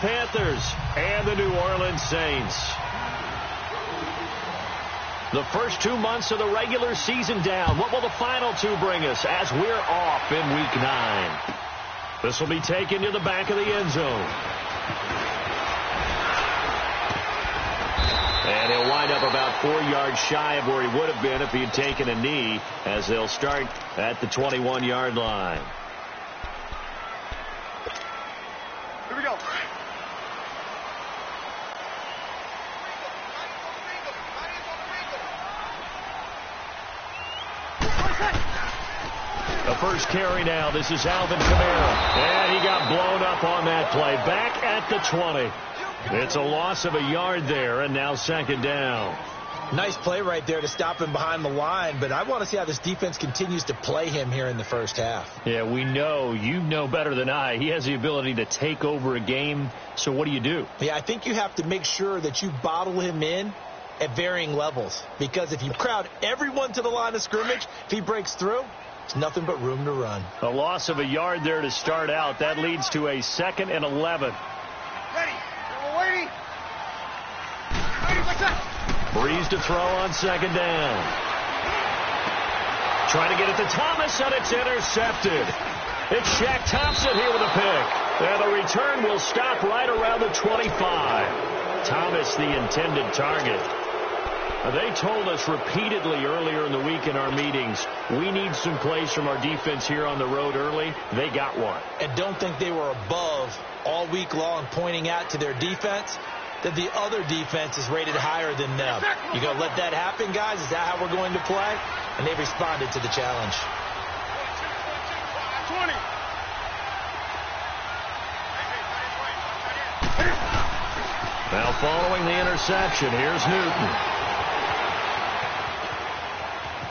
Panthers and the New Orleans Saints. The first 2 months of the regular season down. What will the final two bring us as we're off in Week 9? This will be taken to the back of the end zone. And he'll wind up about 4 yards shy of where he would have been if he had taken a knee, as they'll start at the 21-yard line. Here we go. The first carry now. This is Alvin Kamara. And he got blown up on that play. Back at the 20. It's a loss of a yard there, and now second down. Nice play right there to stop him behind the line, but I want to see how this defense continues to play him here in the first half. Yeah, we know. You know better than I. He has the ability to take over a game, so what do? Yeah, I think you have to make sure that you bottle him in at varying levels, because if you crowd everyone to the line of scrimmage, if he breaks through, it's nothing but room to run. A loss of a yard there to start out. That leads to a 2nd and 11. Ready. We're waiting. Ready, what's up? Breeze to throw on second down. Trying to get it to Thomas, and it's intercepted. It's Shaq Thompson here with a pick. And the return will stop right around the 25. Thomas, the intended target. They told us repeatedly earlier in the week in our meetings, we need some plays from our defense here on the road early. They got one. And don't think they were above all week long pointing out to their defense that the other defense is rated higher than them. You going to let that happen, guys? Is that how we're going to play? And they responded to the challenge. 20. Now following the interception, here's Newton.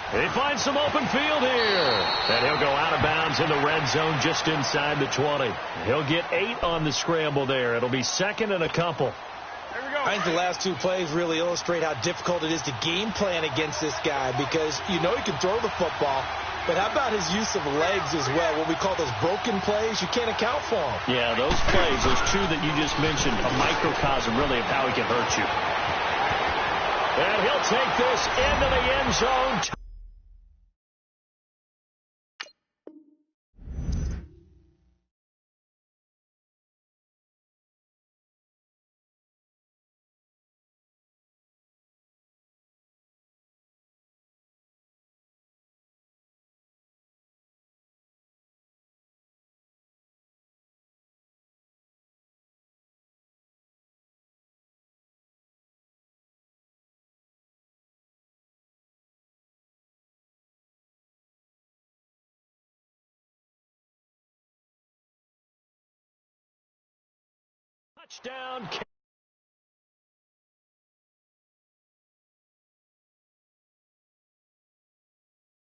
He finds some open field here. And he'll go out of bounds in the red zone just inside the 20. He'll get 8 on the scramble there. It'll be 2nd and a couple. I think the last 2 plays really illustrate how difficult it is to game plan against this guy, because you know he can throw the football, but how about his use of legs as well? What we call those broken plays, you can't account for them. Yeah, those plays, those 2 that you just mentioned, a microcosm really of how he can hurt you. And he'll take this into the end zone. Touchdown.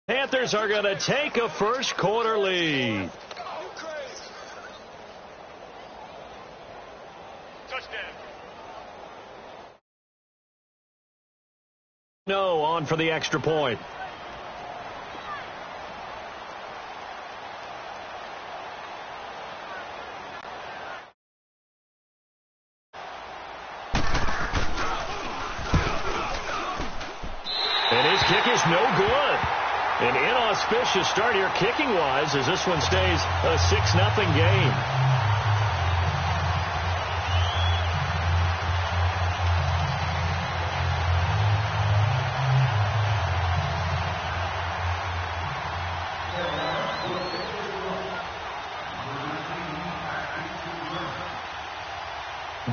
Panthers are going to take a first quarter lead. Touchdown. No, on for the extra point. And his kick is no good. An inauspicious start here kicking-wise as this one stays a 6-0 game.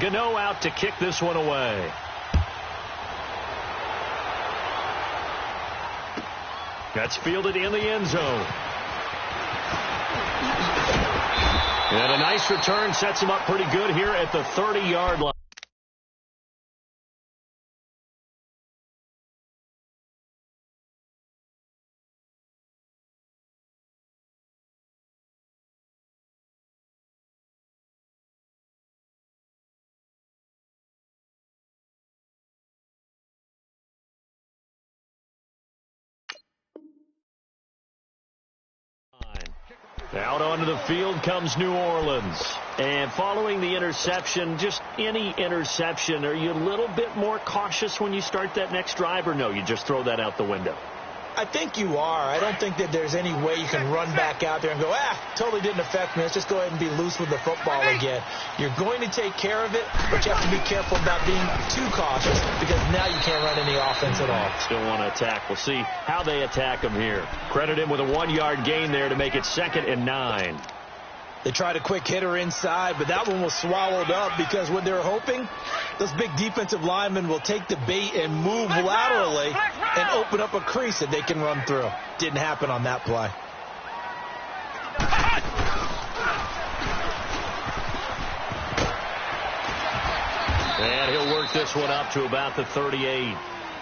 Gano out to kick this one away. That's fielded in the end zone. And a nice return sets him up pretty good here at the 30-yard line. Out onto the field comes New Orleans. And following the interception, just any interception, are you a little bit more cautious when you start that next drive, or no, you just throw that out the window? I think you are. I don't think that there's any way you can run back out there and go, totally didn't affect me. Let's just go ahead and be loose with the football again. You're going to take care of it, but you have to be careful about being too cautious because now you can't run any offense at all. Still want to attack. We'll see how they attack them here. Credit him with a 1-yard gain there to make it 2nd and 9. They tried a quick hitter inside, but that one was swallowed up because what they were hoping, those big defensive linemen will take the bait and move laterally and open up a crease that they can run through. Didn't happen on that play. And he'll work this one up to about the 38.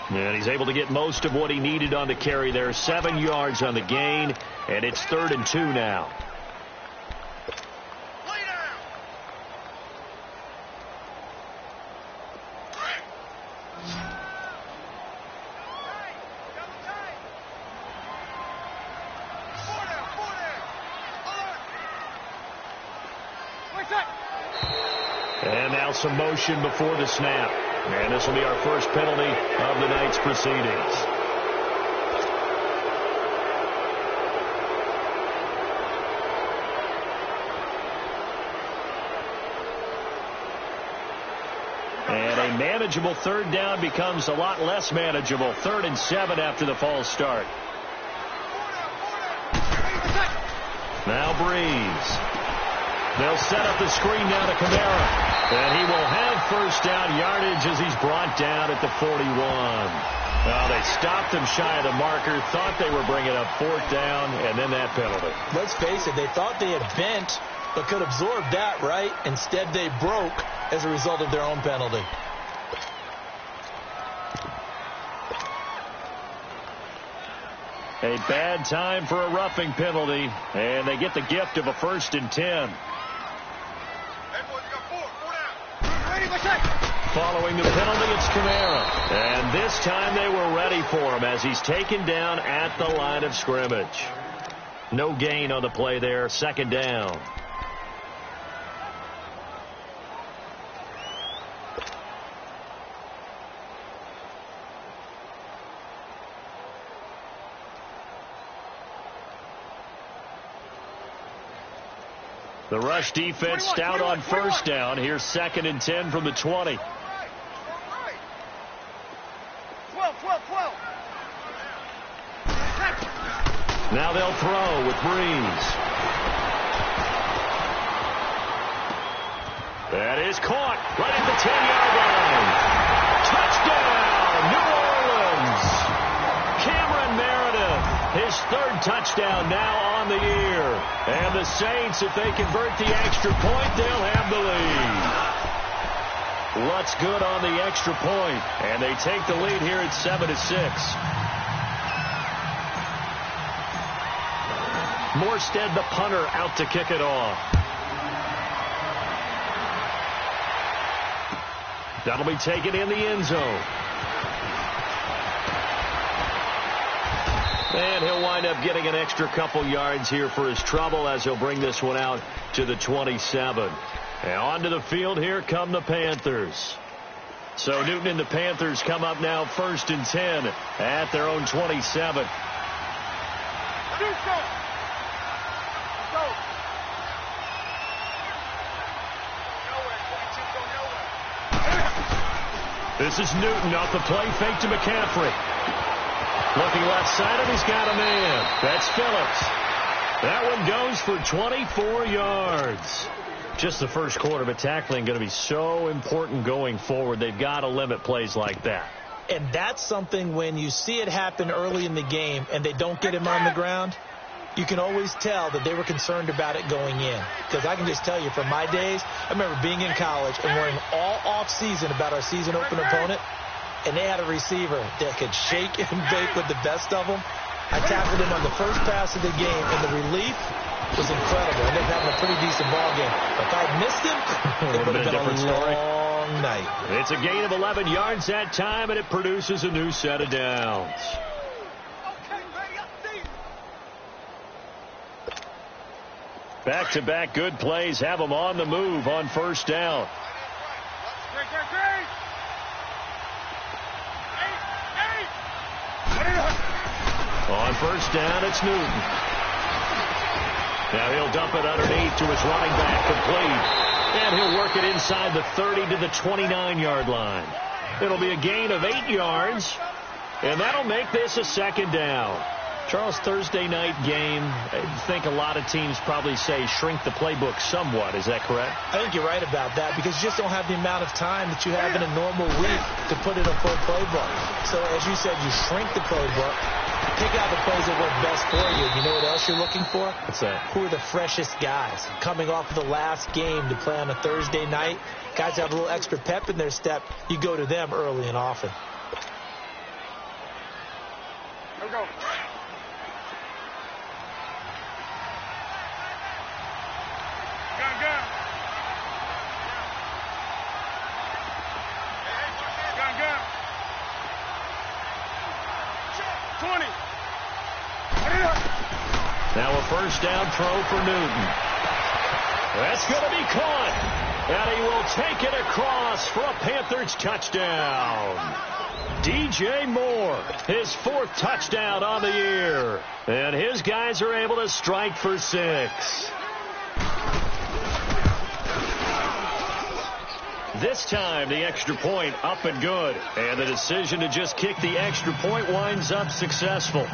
And he's able to get most of what he needed on the carry there. 7 yards on the gain, and it's 3rd and 2 now. And now some motion before the snap. And this will be our first penalty of the night's proceedings. And a manageable 3rd down becomes a lot less manageable. 3rd and 7 after the false start. Now Breeze. They'll set up the screen down to Kamara. And he will have first down yardage as he's brought down at the 41. Well, they stopped him shy of the marker, thought they were bringing up 4th down, and then that penalty. Let's face it, they thought they had bent but could absorb that, right? Instead, they broke as a result of their own penalty. A bad time for a roughing penalty, and they get the gift of a 1st and 10. Following the penalty, it's Kamara. And this time they were ready for him as he's taken down at the line of scrimmage. No gain on the play there. 2nd down. The rush defense stout on first down. Here's 2nd and 10 from the 20. 12. Now they'll throw with Breeze. That is caught right at the 10-yard line. Touchdown, New Orleans. Cameron Meredith, his 3rd touchdown now on the year. And the Saints, if they convert the extra point, they'll have the lead. What's good on the extra point? And they take the lead here at 7-6. Morstead, the punter, out to kick it off. That'll be taken in the end zone. And he'll wind up getting an extra couple yards here for his trouble as he'll bring this one out to the 27. And onto the field here come the Panthers. So Newton and the Panthers come up now 1st and 10 at their own 27. This is Newton off the play fake to McCaffrey. Looking left side, and he's got a man. That's Phillips. That one goes for 24 yards. Just the first quarter, but tackling going to be so important going forward. They've got to limit plays like that. And that's something when you see it happen early in the game and they don't get him on the ground, you can always tell that they were concerned about it going in. Because I can just tell you from my days, I remember being in college and worrying all off-season about our season opener opponent, and they had a receiver that could shake and bake with the best of them. I tackled him on the first pass of the game, and the relief was incredible. I ended up having a pretty decent ball game. If I'd missed him, it would have been a long night. It's a gain of 11 yards that time, and it produces a new set of downs. Back-to-back good plays have them on the move on first down. On first down, it's Newton. Now he'll dump it underneath to his running back, complete. And he'll work it inside the 30 to the 29-yard line. It'll be a gain of 8 yards, and that'll make this a second down. Charles, Thursday night game, I think a lot of teams probably say shrink the playbook somewhat. Is that correct? I think you're right about that because you just don't have the amount of time that you have in a normal week to put in a full playbook. So, as you said, you shrink the playbook, pick out the plays that work best for you. You know what else you're looking for? What's that? Who are the freshest guys coming off of the last game to play on a Thursday night? Guys have a little extra pep in their step. You go to them early and often. Here we go. Gun. 20. Now a first down throw for Newton. That's going to be caught. And he will take it across for a Panthers touchdown. DJ Moore, his 4th touchdown on the year. And his guys are able to strike for 6. This time, the extra point up and good. And the decision to just kick the extra point winds up successful.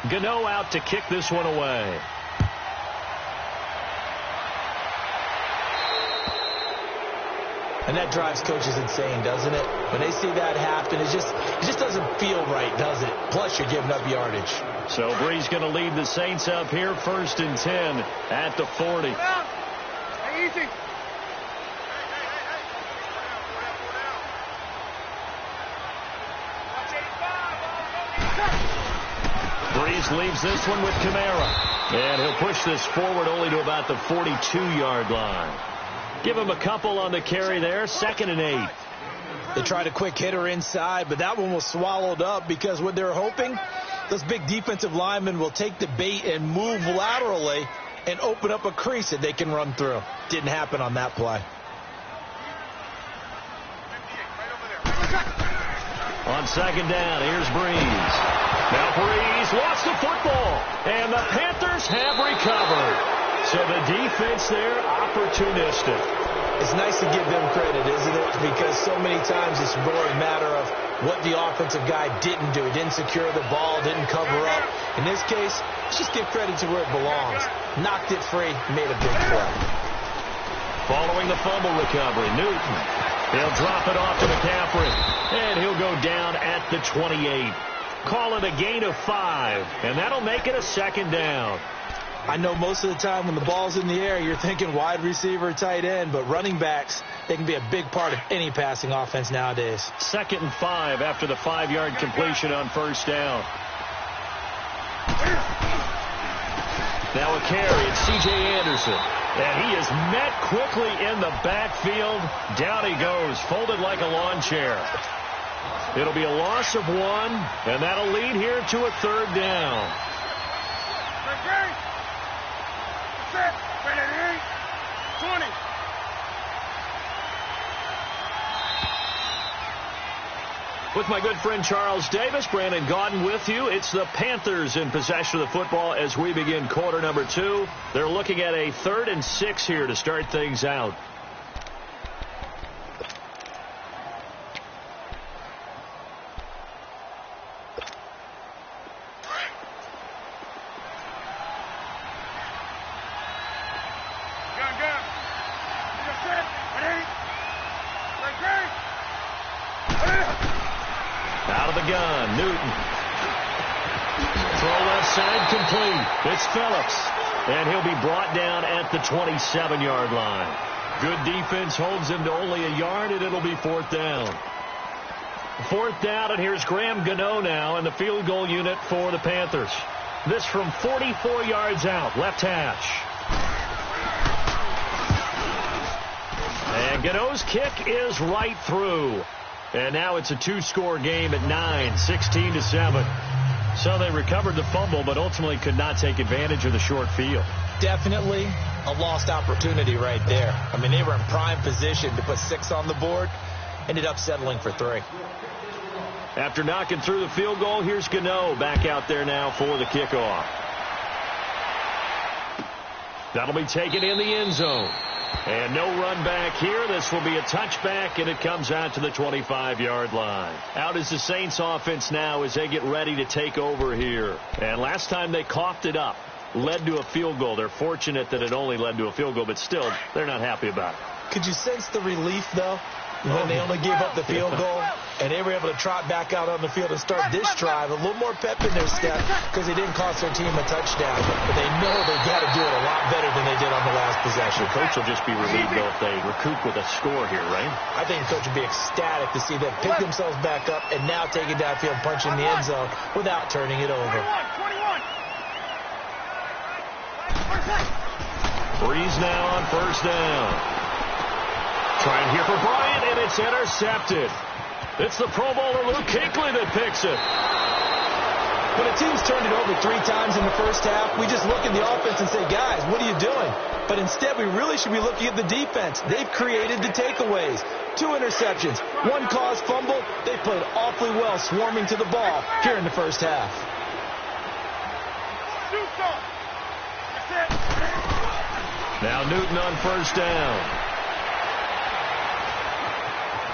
Gano out to kick this one away. And that drives coaches insane, doesn't it? When they see that happen, it just doesn't feel right, does it? Plus, you're giving up yardage. So Bree's going to lead the Saints up here, 1st and 10 at the 40. Hey, easy. Breeze leaves this one with Kamara. And he'll push this forward only to about the 42-yard line. Give him a couple on the carry there, 2nd and 8. They tried a quick hitter inside, but that one was swallowed up because what they're hoping, those big defensive linemen will take the bait and move laterally and open up a crease that they can run through. Didn't happen on that play. On 2nd down, here's Breeze. Now Breeze lost the football, and the Panthers have recovered. So the defense there, opportunistic. It's nice to give them credit, isn't it? Because so many times it's more a matter of what the offensive guy didn't do. Didn't secure the ball, didn't cover up. In this case, let's just give credit to where it belongs. Knocked it free, made a big play. Following the fumble recovery, Newton. He'll drop it off to McCaffrey, and he'll go down at the 28. Call it a gain of 5, and that'll make it a 2nd down. I know most of the time when the ball's in the air, you're thinking wide receiver, tight end, but running backs, they can be a big part of any passing offense nowadays. 2nd and 5 after the 5-yard completion on first down. Now a carry, it's C.J. Anderson. And he is met quickly in the backfield. Down he goes, folded like a lawn chair. It'll be a loss of 1, and that'll lead here to a 3rd down. With my good friend Charles Davis, Brandon Gaudin with you. It's the Panthers in possession of the football as we begin quarter number 2. They're looking at a 3rd and 6 here to start things out. Out of the gun, Newton. Throw left side complete. It's Phillips. And he'll be brought down at the 27-yard line. Good defense holds him to only a yard, and it'll be 4th down. 4th down, and here's Graham Gano now in the field goal unit for the Panthers. This from 44 yards out, left hash. And Gano's kick is right through. And now it's a two-score game at 9, 16-7. So they recovered the fumble, but ultimately could not take advantage of the short field. Definitely a lost opportunity right there. I mean, they were in prime position to put 6 on the board. Ended up settling for 3. After knocking through the field goal, here's Gano back out there now for the kickoff. That'll be taken in the end zone. And no run back here. This will be a touchback, and it comes out to the 25-yard line. Out is the Saints offense now as they get ready to take over here. And last time they coughed it up, led to a field goal. They're fortunate that it only led to a field goal, but still, they're not happy about it. Could you sense the relief, though, when they only gave up the field goal and they were able to trot back out on the field and start this drive? A little more pep in their step because they didn't cost their team a touchdown. But they know they've got to do it a lot better than they did on the last possession. The coach will just be relieved, though, if they recoup with a score here, right? I think the coach would be ecstatic to see them pick themselves back up and now take it downfield, punch in the end zone without turning it over. Breeze now on first down. Trying here for Bryant, and it's intercepted. It's the Pro Bowler Luke Kuechly that picks it. When a team's turned it over 3 times in the first half, we just look at the offense and say, guys, what are you doing? But instead, we really should be looking at the defense. They've created the takeaways. 2 interceptions, 1 caused fumble. They played awfully well swarming to the ball here in the first half. Now Newton on first down.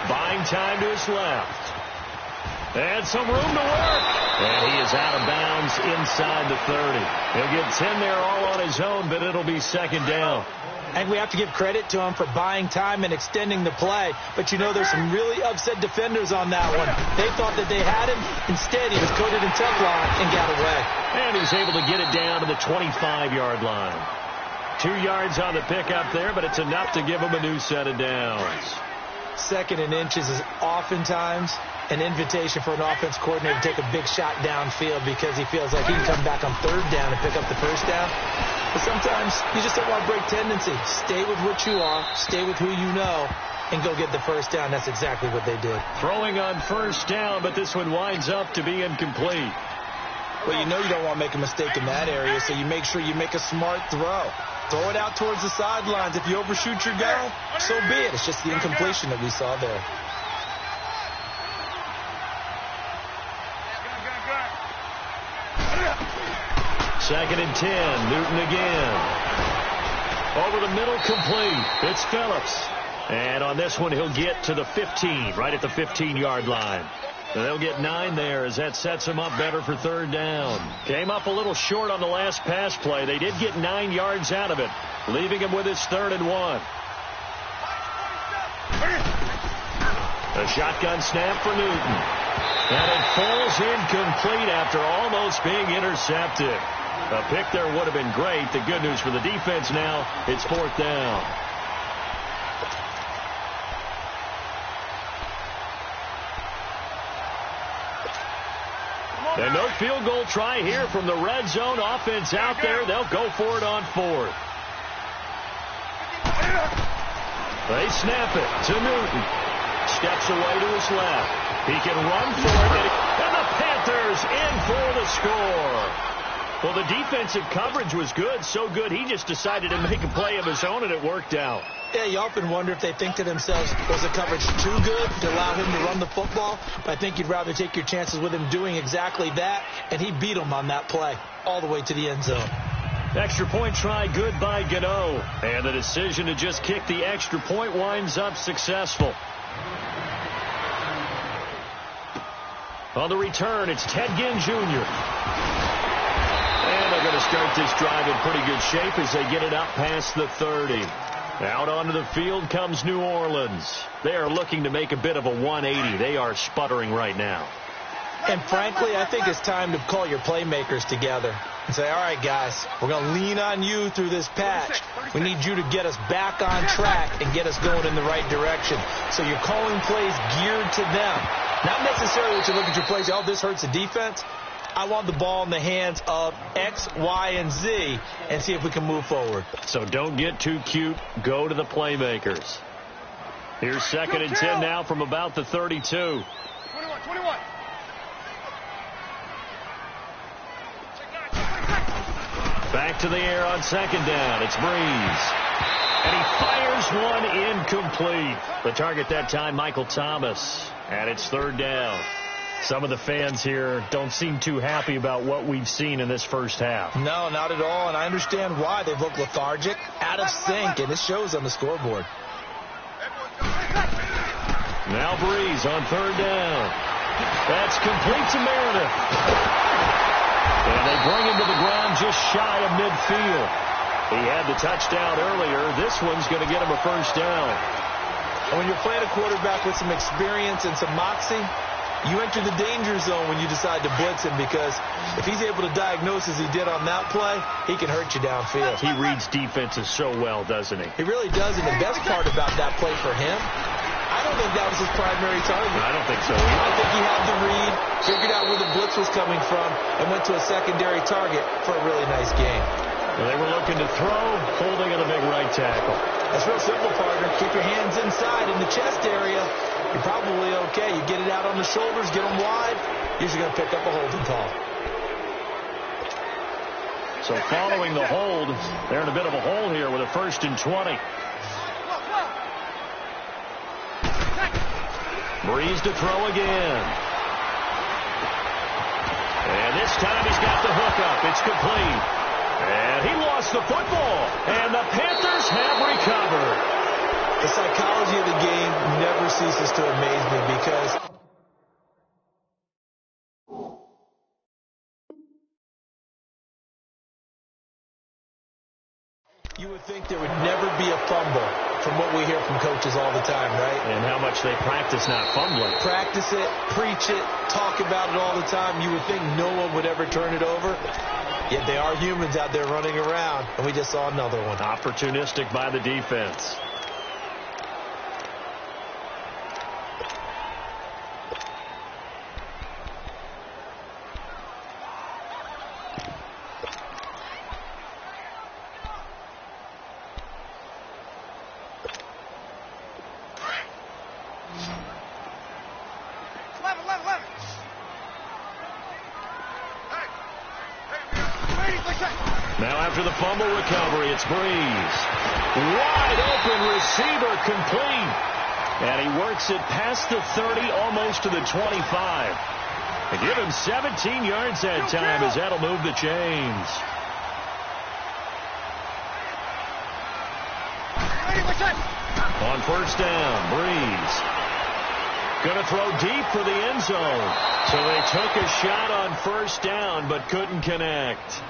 Buying time to his left. And some room to work. And he is out of bounds inside the 30. He'll get 10 there all on his own, but it'll be second down. And we have to give credit to him for buying time and extending the play. But, you know, there's some really upset defenders on that one. They thought that they had him. Instead, he was coated in Teflon and got away. And he's able to get it down to the 25-yard line. 2 yards on the pickup there, but it's enough to give him a new set of downs. 2nd and inches is oftentimes an invitation for an offense coordinator to take a big shot downfield because he feels like he can come back on 3rd down and pick up the first down. But sometimes you just don't want to break tendency. Stay with what you are, stay with who you know, and go get the first down. That's exactly what they did. Throwing on first down, but this one winds up to be incomplete. Well, you know you don't want to make a mistake in that area, so you make sure you make a smart throw. Throw it out towards the sidelines. If you overshoot your guy, so be it. It's just the incompletion that we saw there. Second and 10. Newton again. Over the middle, complete. It's Phillips. And on this one, he'll get to the 15, right at the 15-yard line. And they'll get 9 there as that sets him up better for 3rd down. Came up a little short on the last pass play. They did get 9 yards out of it, leaving him with his 3rd and 1. A shotgun snap for Newton. And it falls incomplete after almost being intercepted. A pick there would have been great. The good news for the defense now, it's 4th down. And no field goal try here from the red zone offense out there. They'll go for it on 4th. They snap it to Newton. Steps away to his left. He can run for it. And the Panthers in for the score. Well, the defensive coverage was good. So good, he just decided to make a play of his own, and it worked out. Yeah, you often wonder if they think to themselves, was the coverage too good to allow him to run the football? But I think you'd rather take your chances with him doing exactly that, and he beat him on that play all the way to the end zone. Extra point try good by Gano. And the decision to just kick the extra point winds up successful. On the return, it's Ted Ginn Jr. And they're going to start this drive in pretty good shape as they get it up past the 30. Out onto the field comes New Orleans. They are looking to make a bit of a 180. They are sputtering right now. And frankly, I think it's time to call your playmakers together and say, all right, guys, we're going to lean on you through this patch. We need you to get us back on track and get us going in the right direction. So you're calling plays geared to them. Not necessarily to look at your plays, oh, this hurts the defense. I want the ball in the hands of X, Y, and Z and see if we can move forward. So don't get too cute. Go to the playmakers. Here's 2nd and 10 now from about the 32. 21. Back to the air on 2nd down. It's Breeze. And he fires one incomplete. The target that time, Michael Thomas. And it's 3rd down. Some of the fans here don't seem too happy about what we've seen in this first half. No, not at all, and I understand why. They've looked lethargic, out of sync, and it shows on the scoreboard. Now Breeze on 3rd down. That's complete to Meredith. And they bring him to the ground just shy of midfield. He had the touchdown earlier. This one's going to get him a 1st down. And when you're playing a quarterback with some experience and some moxie, you enter the danger zone when you decide to blitz him, because if he's able to diagnose as he did on that play, he can hurt you downfield. He reads defenses so well, doesn't he? He really does, and the best part about that play for him, I don't think that was his primary target. I don't think so. I think he had the read, figured out where the blitz was coming from, and went to a secondary target for a really nice game. Well, they were looking to throw, holding on the big right tackle. That's real simple, partner. Keep your hands inside in the chest area. You're probably okay. You get it out on the shoulders, get them wide, usually going to pick up a holding call. So following the hold, they're in a bit of a hole here with a 1st and 20. Breeze to throw again. And this time he's got the hook up. It's complete. And he lost the football. And the Panthers have recovered. The psychology of the game never ceases to amaze me, because you would think there would never be a fumble from what we hear from coaches all the time, right? And how much they practice not fumbling. Practice it, preach it, talk about it all the time. You would think no one would ever turn it over. Yet they are humans out there running around, and we just saw another one. Opportunistic by the defense. Now after the fumble recovery, it's Breeze. Wide open receiver, complete. And he works it past the 30, almost to the 25. They give him 17 yards that time, as that'll move the chains. On 1st down, Breeze. Going to throw deep for the end zone. So they took a shot on 1st down, but couldn't connect.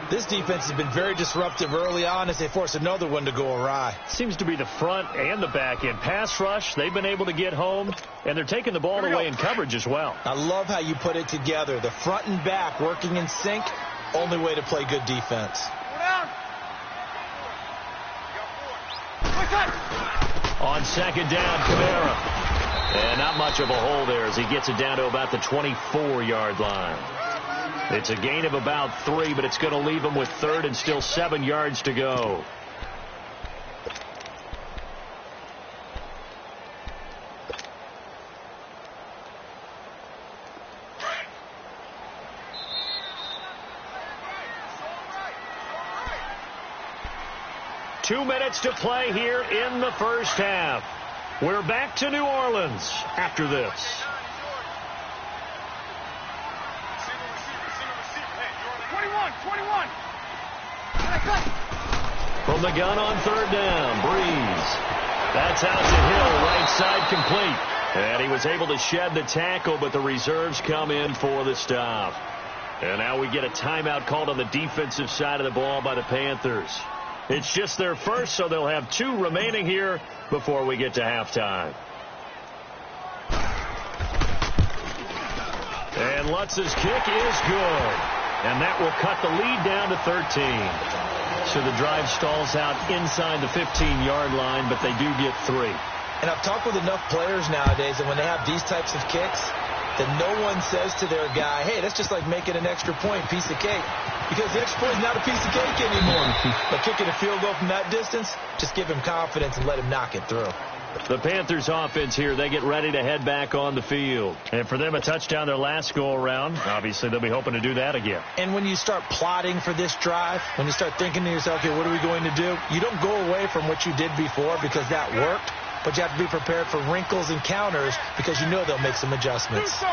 This defense has been very disruptive early on as they force another one to go awry. Seems to be the front and the back end. Pass rush, they've been able to get home, and they're taking the ball away in coverage as well. I love how you put it together. The front and back working in sync, only way to play good defense. On 2nd down, Kamara. And not much of a hole there as he gets it down to about the 24-yard line. It's a gain of about 3, but it's going to leave him with 3rd and still 7 yards to go. Two minutes to play here in the first half. We're back to New Orleans after this. From the gun on 3rd down, Breeze. That's out to Hill, right side complete. And he was able to shed the tackle, but the reserves come in for the stop. And now we get a timeout called on the defensive side of the ball by the Panthers. It's just their first, so they'll have 2 remaining here before we get to halftime. And Lutz's kick is good. And that will cut the lead down to 13. So the drive stalls out inside the 15-yard line, but they do get 3. And I've talked with enough players nowadays, and when they have these types of kicks, that no one says to their guy, hey, that's just like making an extra point, piece of cake. Because the extra point is not a piece of cake anymore. But kicking a field goal from that distance, just give him confidence and let him knock it through. The Panthers offense here, they get ready to head back on the field. And for them, a touchdown their last go-around. Obviously, they'll be hoping to do that again. And when you start plotting for this drive, when you start thinking to yourself, okay, what are we going to do? You don't go away from what you did before because that worked. But you have to be prepared for wrinkles and counters because you know they'll make some adjustments.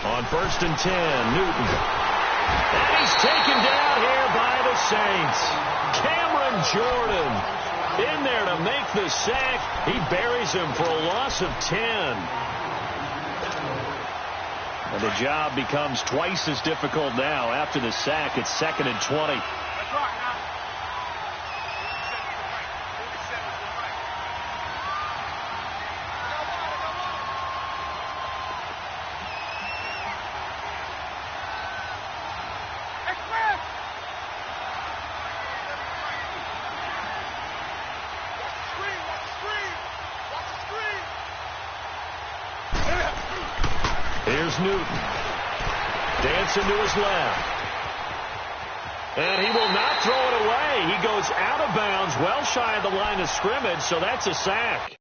On 1st and 10, Newton. And he's taken down here by the Saints. Cameron Jordan in there to make the sack. He buries him for a loss of 10. And the job becomes twice as difficult now. After the sack, it's 2nd and 20. Here's Newton. Dancing to his left. And he will not throw it away. He goes out of bounds, well shy of the line of scrimmage, so that's a sack.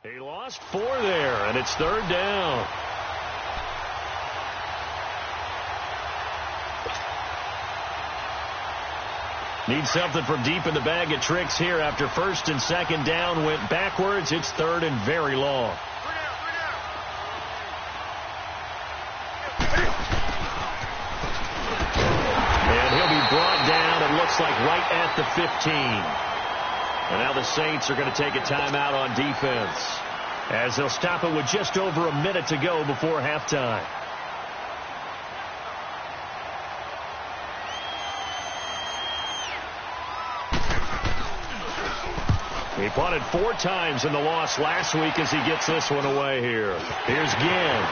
He lost 4 there, and it's 3rd down. Need something from deep in the bag of tricks here after 1st and 2nd down went backwards. It's 3rd and very long. And he'll be brought down, it looks like, right at the 15. And now the Saints are going to take a timeout on defense as they'll stop it with just over a minute to go before halftime. He punted 4 times in the loss last week as he gets this one away here. Here's Ginn.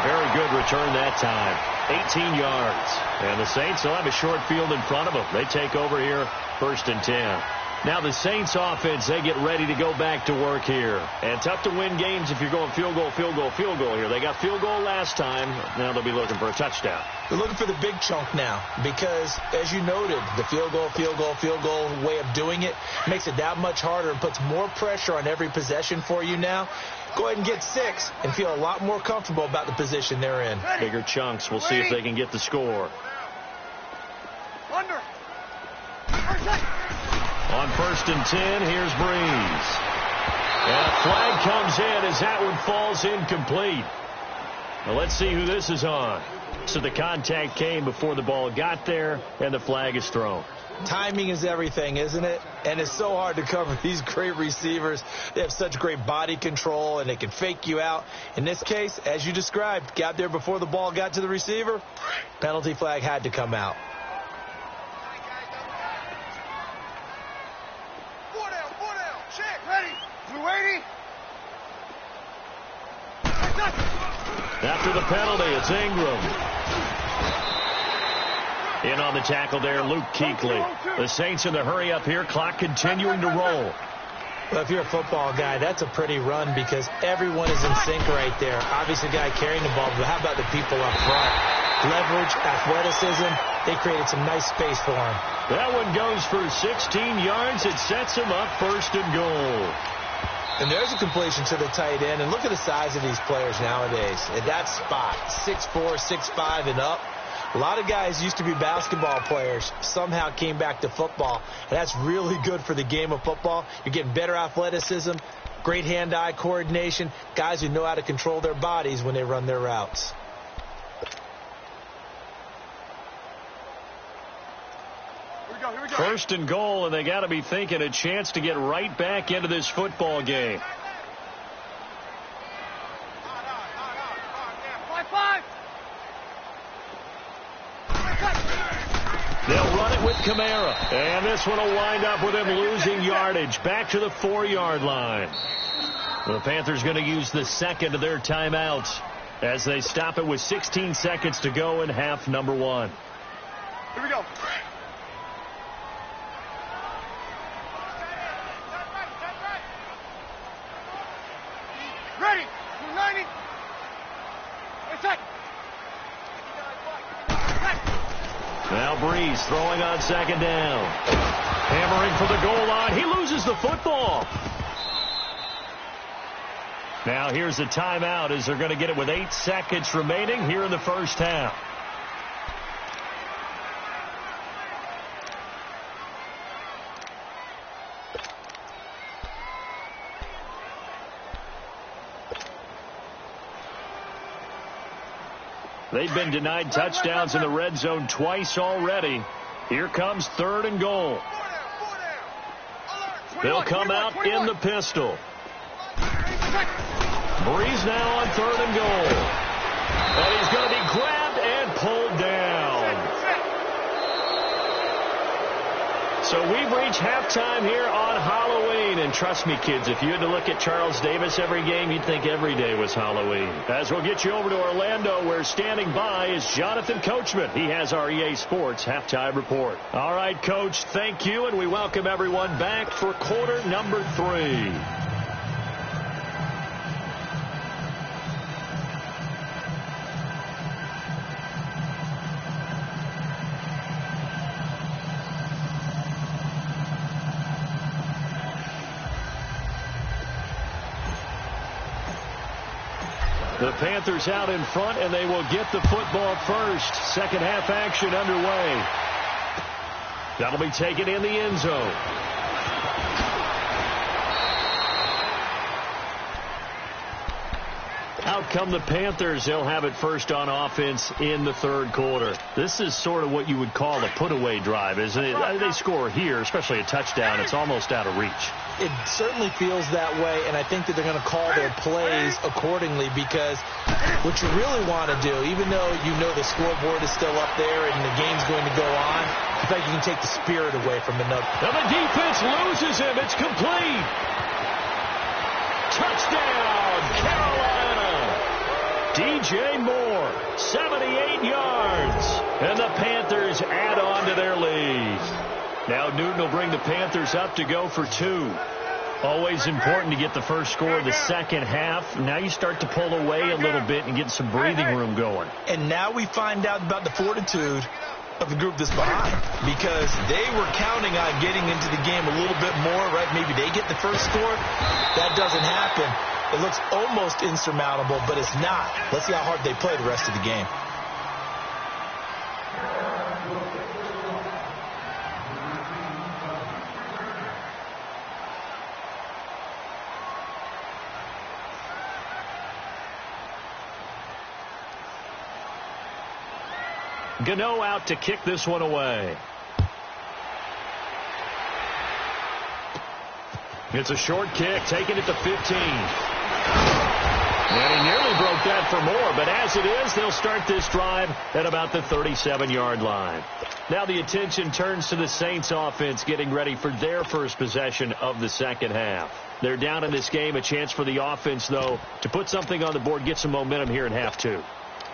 Very good return that time. 18 yards. And the Saints will have a short field in front of them. They take over here, 1st and 10. Now the Saints offense, they get ready to go back to work here. And tough to win games if you're going field goal, field goal, field goal here. They got field goal last time. Now they'll be looking for a touchdown. They're looking for the big chunk now because, as you noted, the field goal, field goal, field goal way of doing it makes it that much harder and puts more pressure on every possession for you now. Go ahead and get 6 and feel a lot more comfortable about the position they're in. Bigger chunks. We'll see if they can get the score. Under. On 1st and 10, here's Breeze. And a flag comes in as that one falls incomplete. Now let's see who this is on. So the contact came before the ball got there, and the flag is thrown. Timing is everything, isn't it? And it's so hard to cover these great receivers. They have such great body control, and they can fake you out. In this case, as you described, got there before the ball got to the receiver. Penalty flag had to come out. Four down. Check. Ready. Blue 80. After the penalty, it's Ingram. In on the tackle there, Luke Kuechly. The Saints in the hurry up here, clock continuing to roll. Well, if you're a football guy, that's a pretty run because everyone is in sync right there. Obviously, the guy carrying the ball, but how about the people up front? Leverage, athleticism, they created some nice space for him. That one goes for 16 yards. It sets him up 1st and goal. And there's a completion to the tight end. And look at the size of these players nowadays. At that spot, 6'4", 6'5", and up. A lot of guys used to be basketball players, somehow came back to football, and that's really good for the game of football. You're getting better athleticism, great hand-eye coordination, guys who know how to control their bodies when they run their routes. Here we go. 1st and goal, and they got to be thinking a chance to get right back into this football game. with Kamara. And this one will wind up with him losing yardage back to the 4-yard line. The Panthers going to use the second of their timeouts as they stop it with 16 seconds to go in half number 1. Here we go. Ready. 90. Now Breeze throwing on second down. Hammering for the goal line. He loses the football. Now here's a timeout as they're going to get it with 8 seconds remaining here in the first half. They've been denied touchdowns in the red zone twice already. Here comes 3rd and goal. They'll come out in the pistol. Breeze now on 3rd and goal. And he's going to be grabbed and pulled down. So we've reached halftime here on Halloween. And trust me, kids, if you had to look at Charles Davis every game, you'd think every day was Halloween. As we'll get you over to Orlando, where standing by is Jonathan Coachman. He has our EA Sports halftime report. All right, Coach, thank you, and we welcome everyone back for quarter number 3. The Panthers out in front, and they will get the football first. Second half action underway. That'll be taken in the end zone. Out come the Panthers. They'll have it first on offense in the 3rd quarter. This is sort of what you would call a put-away drive, isn't it? They score here, especially a touchdown. It's almost out of reach. It certainly feels that way, and I think that they're going to call their plays accordingly, because what you really want to do, even though you know the scoreboard is still up there and the game's going to go on, in fact, you can take the spirit away from the note. Now the defense loses him. It's complete. Touchdown, Carolina. DJ Moore, 78 yards. And the Panthers add on to their lead. Now Newton will bring the Panthers up to go for 2. Always important to get the first score of the second half. Now you start to pull away a little bit and get some breathing room going. And now we find out about the fortitude of the group that's behind, because they were counting on getting into the game a little bit more, right? Maybe they get the first score. That doesn't happen. It looks almost insurmountable, but it's not. Let's see how hard they play the rest of the game. Gano out to kick this one away. It's a short kick, taking it to 15. And he nearly broke that for more, but as it is, they'll start this drive at about the 37-yard line. Now the attention turns to the Saints offense getting ready for their first possession of the second half. They're down in this game, a chance for the offense, though, to put something on the board, get some momentum here in half 2.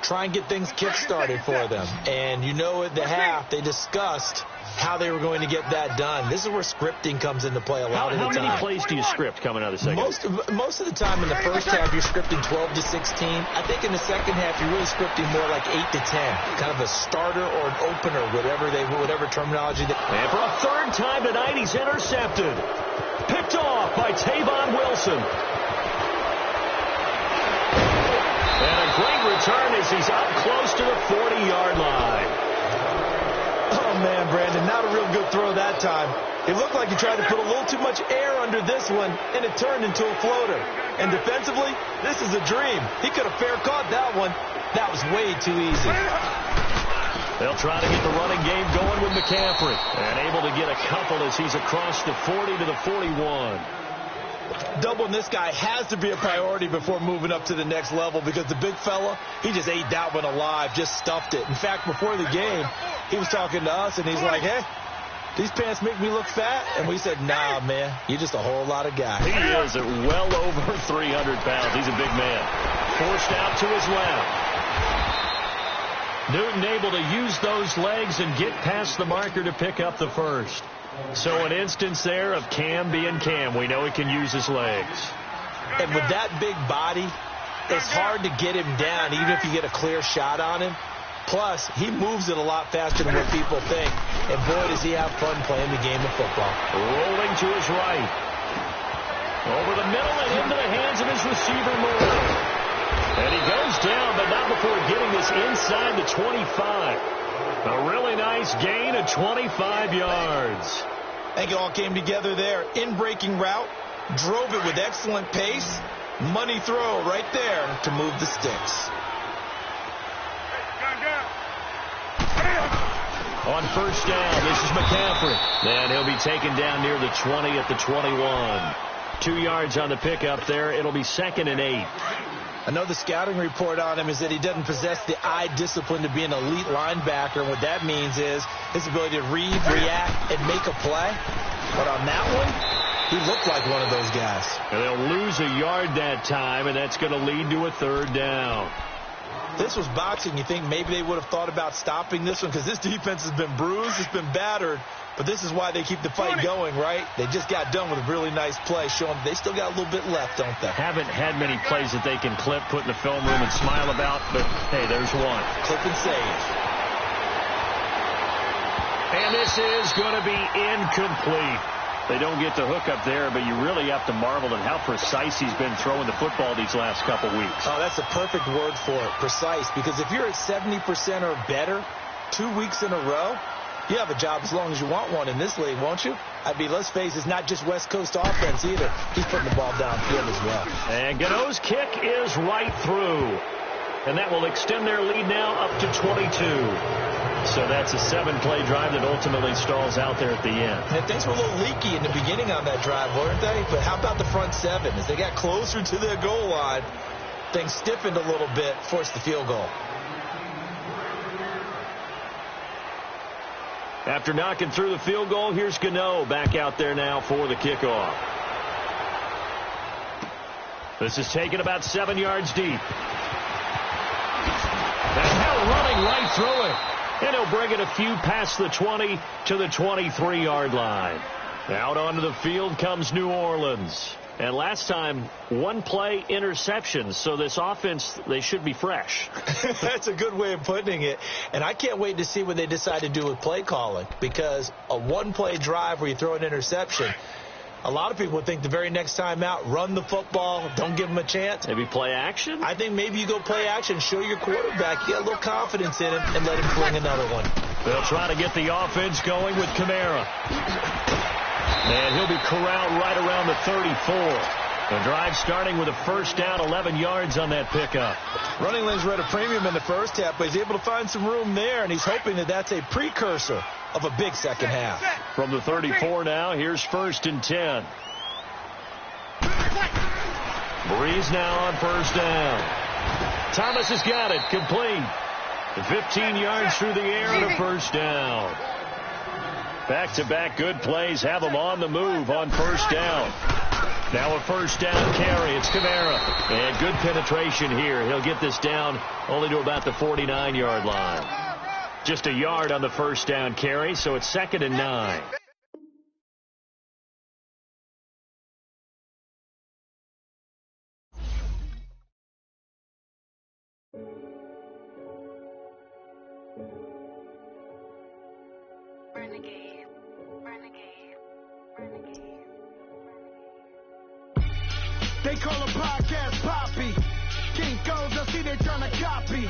Try and get things kick-started for them. And you know at the half, they discussed how they were going to get that done. This is where scripting comes into play a lot of the time. How many plays do you script coming out of the second half? Most of the time in the first half, you're scripting 12 to 16. I think in the second half, you're really scripting more like 8 to 10. Kind of a starter or an opener, whatever terminology. And for a 3rd time tonight, he's intercepted. Picked off by Tavon Wilson. And a great return as he's up close to the 40-yard line. Oh, man, Brandon, not a real good throw that time. It looked like he tried to put a little too much air under this one, and it turned into a floater. And defensively, this is a dream. He could have fair caught that one. That was way too easy. They'll try to get the running game going with McCaffrey. And able to get a couple as he's across the 40 to the 41. Doubling this guy has to be a priority before moving up to the next level because the big fella, he just ate that one alive, just stuffed it. In fact, before the game, he was talking to us, and he's like, hey, these pants make me look fat. And we said, nah, man, you're just a whole lot of guy. He is at well over 300 pounds. He's a big man. Forced out to his left. Newton able to use those legs and get past the marker to pick up the first. So an instance there of Cam being Cam. We know he can use his legs. And with that big body, it's hard to get him down even if you get a clear shot on him. Plus, he moves it a lot faster than what people think. And boy, does he have fun playing the game of football. Rolling to his right. Over the middle and into the hands of his receiver, Moore. And he goes down, but not before getting this inside the 25. A really nice gain of 25 yards. I think it all came together there. In-breaking route, drove it with excellent pace. Money throw right there to move the sticks. On first down, this is McCaffrey. And he'll be taken down near the 20 at the 21. 2 yards on the pickup there. It'll be 2nd and 8. I know the scouting report on him is that he doesn't possess the eye discipline to be an elite linebacker. And what that means is his ability to read, react, and make a play. But on that one, he looked like one of those guys. And they'll lose a yard that time, and that's going to lead to a 3rd down. This was boxing. You think maybe they would have thought about stopping this one because this defense has been bruised, it's been battered. But this is why they keep the fight going, right? They just got done with a really nice play, showing they still got a little bit left, don't they? Haven't had many plays that they can clip, put in the film room, and smile about, but, hey, there's one. Clip and save. And this is going to be incomplete. They don't get the hook up there, but you really have to marvel at how precise he's been throwing the football these last couple weeks. Oh, that's a perfect word for it, precise, because if you're at 70% or better 2 weeks in a row, you have a job as long as you want one in this league, won't you? I mean, let's face it, it's not just West Coast offense either. He's putting the ball downfield as well. And Gano's kick is right through. And that will extend their lead now up to 22. So that's a 7-play drive that ultimately stalls out there at the end. And things were a little leaky in the beginning on that drive, weren't they? But how about the front 7? As they got closer to their goal line, things stiffened a little bit, forced the field goal. After knocking through the field goal, here's Gano back out there now for the kickoff. This is taken about 7 yards deep. And now running right through it. And he'll bring it a few past the 20 to the 23-yard line. Out onto the field comes New Orleans. And last time, 1-play interceptions. So this offense, they should be fresh. That's a good way of putting it. And I can't wait to see what they decide to do with play calling. Because a 1-play drive where you throw an interception, a lot of people would think the very next time out, run the football, don't give them a chance. Maybe play action? I think maybe you go play action, show your quarterback, get a little confidence in him, and let him fling another one. They'll try to get the offense going with Kamara. And he'll be corralled right around the 34. The drive starting with a first down, 11 yards on that pickup. Running lanes were at a premium in the first half, but he's able to find some room there, and he's hoping that that's a precursor of a big second half. From the 34 now, here's 1st and 10. Breeze now on first down. Thomas has got it, complete. 15 yards through the air and a first down. Back-to-back good plays have him on the move on first down. Now a first down carry. It's Kamara. And good penetration here. He'll get this down only to about the 49-yard line. Just a yard on the first down carry, so it's 2nd and 9. They call a podcast Poppy. Kinkos, I see they tryna copy.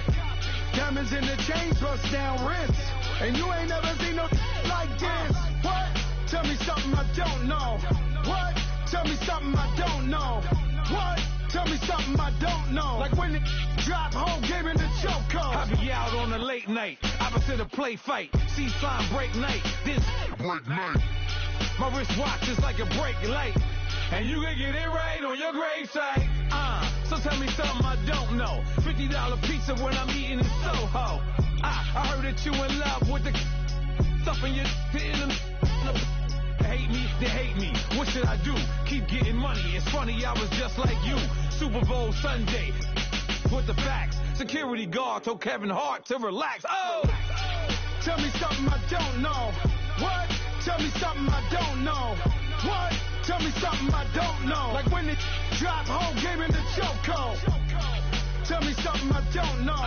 Diamonds in the chain, bust down wrists. And you ain't never seen no like this. What? Tell me something I don't know. What? Tell me something I don't know. What? Tell me something I don't know. Like when it drop home, game in the chokehold. I be out on a late night, opposite a play fight. See sign break night, this break night. My wristwatch is like a brake light, and you can get it right on your gravesite. So tell me something I don't know. $50 pizza when I'm eating in Soho. I heard that you in love with the stuff in your hate me, they hate me. What should I do? Keep getting money. It's funny, I was just like you. Super Bowl Sunday with the facts. Security guard told Kevin Hart to relax. Oh! Tell me something I don't know. What? Tell me something I don't know. What? Tell me something I don't know. Like when the drop home, gave him the chokehold. Tell me something I don't know.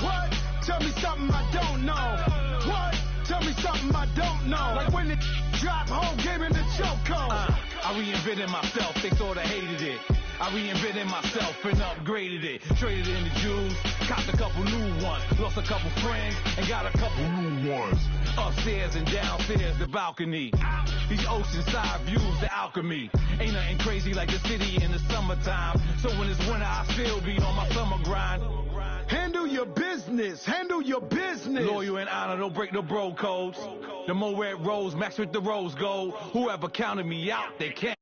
What? Tell me something I don't know. What? Tell me something I don't know. Like when the drop home, gave him the chokehold. I reinvented myself, they thought I hated it. I reinvented myself and upgraded it. Traded in the Jews, copped a couple new ones. Lost a couple friends and got a couple new ones. Upstairs and downstairs, the balcony. These oceanside views, the alchemy. Ain't nothing crazy like the city in the summertime. So when it's winter, I still be on my summer grind. Handle your business, handle your business. Loyal and honor, don't break no bro codes. The more red rose, match with the rose gold. Whoever counted me out, they can't.